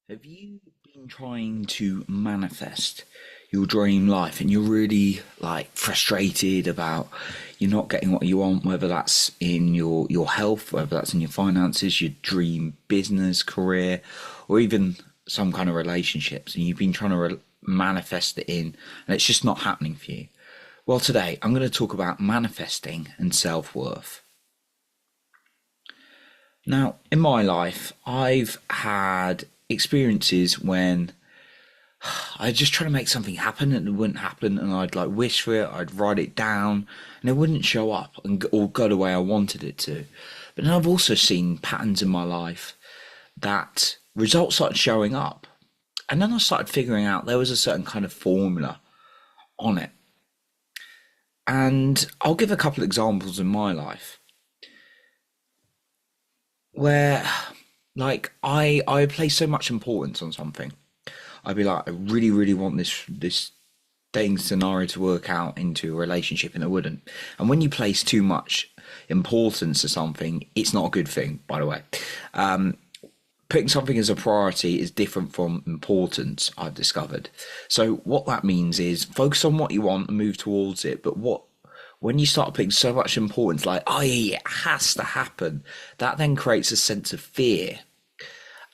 Have you been trying to manifest your dream life and you're really like frustrated about you're not getting what you want, whether that's in your health, whether that's in your finances, your dream business, career, or even some kind of relationships, and you've been trying to manifest it in and it's just not happening for you? Well, today I'm going to talk about manifesting and self-worth. Now, in my life, I've had experiences when I just try to make something happen and it wouldn't happen, and I'd like wish for it, I'd write it down, and it wouldn't show up and or go the way I wanted it to. But then I've also seen patterns in my life that results started showing up, and then I started figuring out there was a certain kind of formula on it. And I'll give a couple examples in my life where I place so much importance on something. I'd be like, I really, really want this dating scenario to work out into a relationship, and it wouldn't. And when you place too much importance to something, it's not a good thing, by the way. Putting something as a priority is different from importance, I've discovered. So what that means is focus on what you want and move towards it. But what when you start putting so much importance, like, oh yeah, it has to happen, that then creates a sense of fear,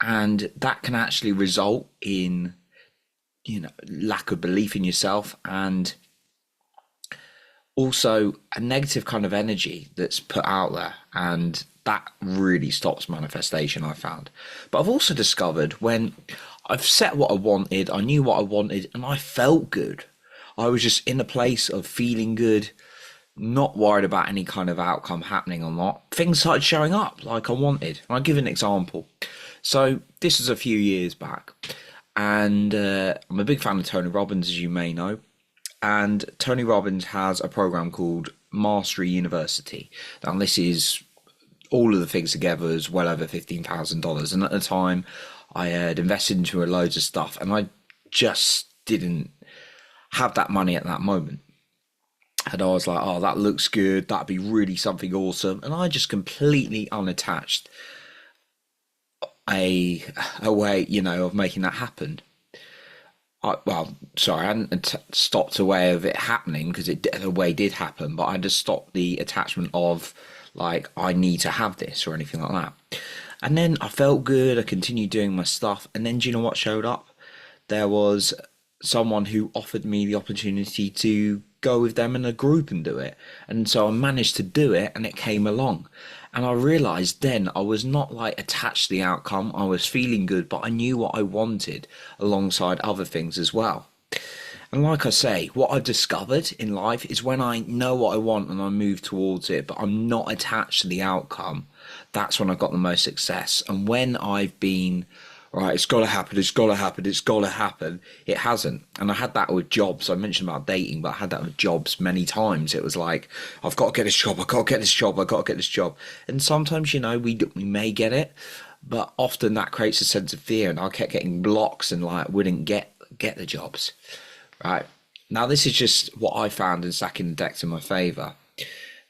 and that can actually result in lack of belief in yourself, and also a negative kind of energy that's put out there, and that really stops manifestation, I found. But I've also discovered when I've set what I wanted, I knew what I wanted, and I felt good. I was just in a place of feeling good, not worried about any kind of outcome happening or not. Things started showing up like I wanted. I'll give an example. So this was a few years back, and I'm a big fan of Tony Robbins, as you may know. And Tony Robbins has a program called Mastery University. Now, this is all of the things together is well over $15,000. And at the time, I had invested into loads of stuff, and I just didn't have that money at that moment. And I was like, oh, that looks good. That'd be really something awesome. And I just completely unattached a way, of making that happen. Sorry, I hadn't stopped a way of it happening, because the way did happen, but I just stopped the attachment of like I need to have this or anything like that. And then I felt good. I continued doing my stuff, and then do you know what showed up? There was someone who offered me the opportunity to go with them in a group and do it. And so I managed to do it, and it came along. And I realized then I was not like attached to the outcome. I was feeling good, but I knew what I wanted alongside other things as well. And like I say, what I've discovered in life is when I know what I want and I move towards it, but I'm not attached to the outcome, that's when I've got the most success. And when I've been, right, it's got to happen, it's got to happen, it's got to happen, it hasn't. And I had that with jobs. I mentioned about dating, but I had that with jobs many times. It was like, I've got to get this job, I've got to get this job, I've got to get this job. And sometimes, we may get it, but often that creates a sense of fear, and I kept getting blocks and like wouldn't get the jobs. Right. Now, this is just what I found in stacking the decks in my favour.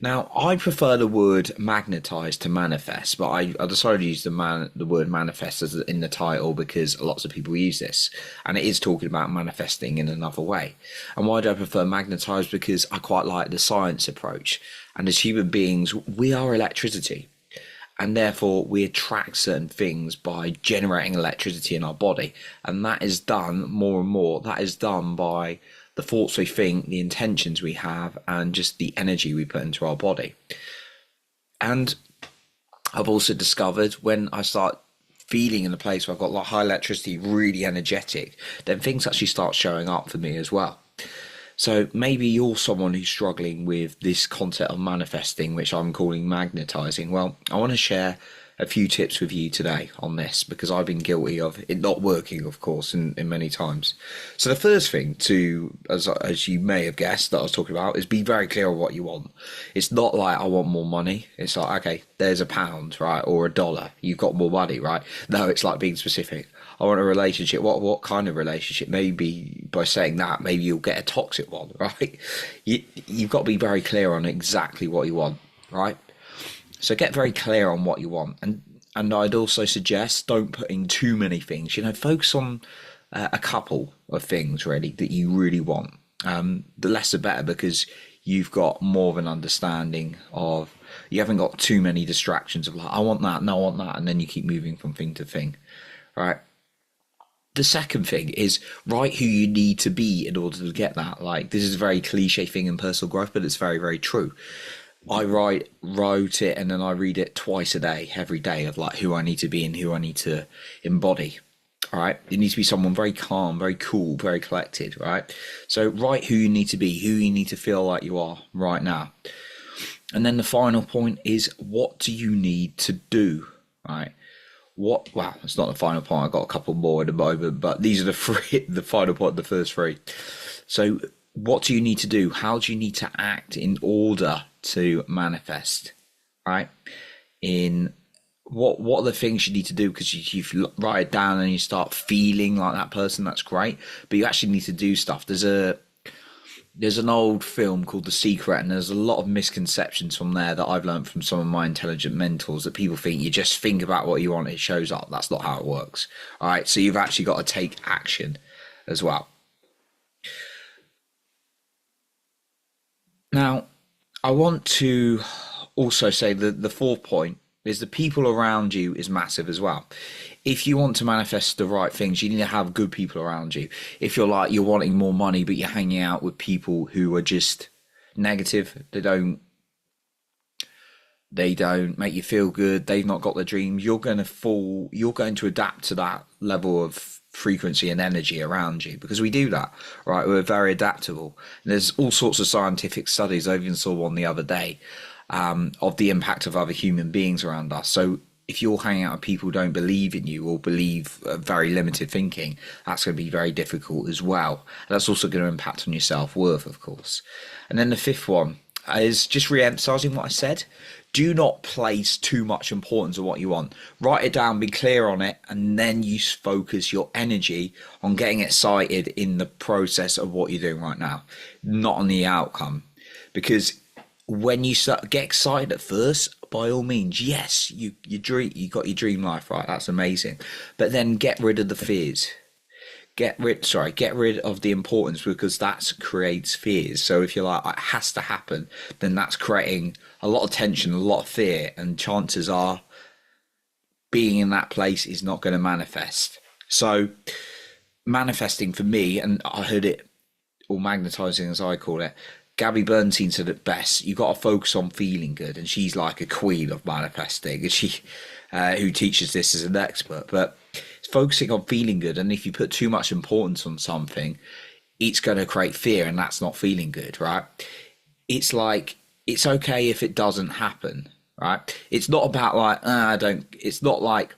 Now, I prefer the word magnetize to manifest, but I decided to use the word manifest as in the title because lots of people use this, and it is talking about manifesting in another way. And why do I prefer magnetize? Because I quite like the science approach. And as human beings, we are electricity, and therefore we attract certain things by generating electricity in our body, and that is done more and more. That is done by the thoughts we think, the intentions we have, and just the energy we put into our body. And I've also discovered when I start feeling in a place where I've got like high electricity, really energetic, then things actually start showing up for me as well. So maybe you're someone who's struggling with this concept of manifesting, which I'm calling magnetizing. Well, I want to share a few tips with you today on this, because I've been guilty of it not working, of course, in many times. So the first thing to, as you may have guessed that I was talking about, is be very clear on what you want. It's not like I want more money. It's like, okay, there's a pound, right, or a dollar. You've got more money, right? No, it's like being specific. I want a relationship. What kind of relationship? Maybe by saying that, maybe you'll get a toxic one, right? You've got to be very clear on exactly what you want, right? So get very clear on what you want. And And I'd also suggest don't put in too many things. Focus on a couple of things really that you really want. The less the better, because you've got more of an understanding of, you haven't got too many distractions of like, I want that, no, I want that, and then you keep moving from thing to thing, right? The second thing is write who you need to be in order to get that. Like, this is a very cliche thing in personal growth, but it's very, very true. Wrote it, and then I read it twice a day, every day, of like who I need to be and who I need to embody. All right. It needs to be someone very calm, very cool, very collected. Right. So write who you need to be, who you need to feel like you are right now. And then the final point is, what do you need to do? Right. Well, it's not the final point. I've got a couple more at the moment, but these are the three, the final point, the first three. So what do you need to do? How do you need to act in order to manifest? Right. In what are the things you need to do? Because you write it down and you start feeling like that person, that's great, but you actually need to do stuff. There's an old film called The Secret, and there's a lot of misconceptions from there that I've learned from some of my intelligent mentors, that people think you just think about what you want, it shows up. That's not how it works. All right, so you've actually got to take action as well. Now, I want to also say that the fourth point is the people around you is massive as well. If you want to manifest the right things, you need to have good people around you. If you're wanting more money, but you're hanging out with people who are just negative, they don't make you feel good, they've not got the dreams, you're going to adapt to that level of frequency and energy around you, because we do that, right? We're very adaptable. And there's all sorts of scientific studies. I even saw one the other day, of the impact of other human beings around us. So if you're hanging out with people who don't believe in you or believe very limited thinking, that's going to be very difficult as well. And that's also going to impact on your self-worth, of course. And then the fifth one is just re-emphasizing what I said. Do not place too much importance on what you want. Write it down, be clear on it, and then you focus your energy on getting excited in the process of what you're doing right now, not on the outcome. Because when you get excited at first, by all means, yes, you got your dream life, right? That's amazing. But then get rid of the fears. Get rid of the importance, because that creates fears. So if you're like, it has to happen, then that's creating a lot of tension, a lot of fear, and chances are being in that place is not going to manifest. So manifesting for me, and I heard it, or magnetizing as I call it, Gabby Bernstein said it best. You got to focus on feeling good, and she's like a queen of manifesting, and she who teaches this as an expert. But it's focusing on feeling good, and if you put too much importance on something, it's going to create fear, and that's not feeling good, right? It's like, it's okay if it doesn't happen, right? It's not about like, it's not like,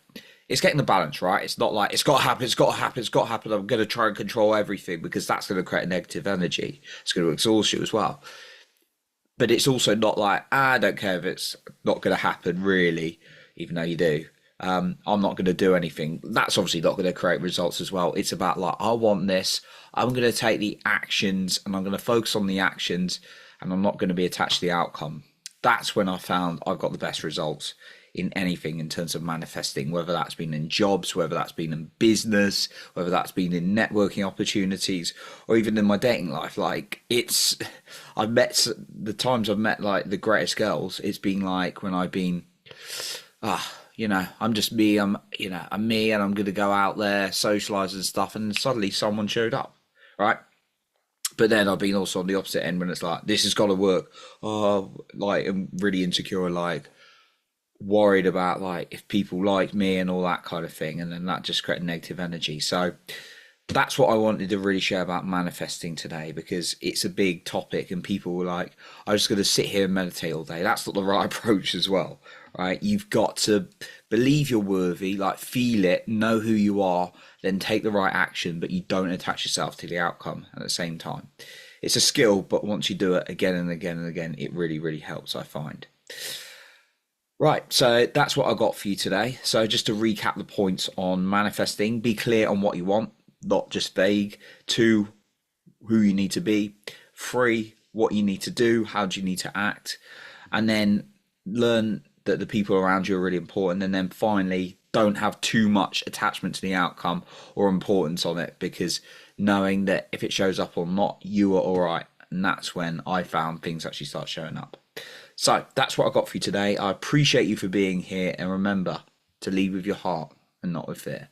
it's getting the balance right. It's not like, it's got to happen, it's got to happen, it's got to happen, I'm going to try and control everything, because that's going to create negative energy. It's going to exhaust you as well. But it's also not like, I don't care if it's not going to happen really, even though you do. I'm not going to do anything. That's obviously not going to create results as well. It's about like, I want this, I'm going to take the actions, and I'm going to focus on the actions, and I'm not going to be attached to the outcome. That's when I found I've got the best results in anything in terms of manifesting, whether that's been in jobs, whether that's been in business, whether that's been in networking opportunities, or even in my dating life. Like, the times I've met like the greatest girls, it's been like when I've been, I'm just me, I'm me, and I'm going to go out there, socialize and stuff, and suddenly someone showed up, right? But then I've been also on the opposite end, when it's like, this has got to work. Like, I'm really insecure, like worried about like if people like me and all that kind of thing, and then that just created negative energy. So that's what I wanted to really share about manifesting today, because it's a big topic, and people were like, I'm just going to sit here and meditate all day. That's not the right approach as well, right? You've got to believe you're worthy, like feel it, know who you are, then take the right action, but you don't attach yourself to the outcome at the same time. It's a skill, but once you do it again and again and again, it really, really helps, I find. Right, so that's what I got for you today. So just to recap the points on manifesting: be clear on what you want, not just vague. 2, who you need to be. 3, what you need to do, how do you need to act. And then learn that the people around you are really important, and then finally don't have too much attachment to the outcome or importance on it, because knowing that if it shows up or not, you are all right. And that's when I found things actually start showing up. So that's what I got for you today. I appreciate you for being here, and remember to lead with your heart and not with fear.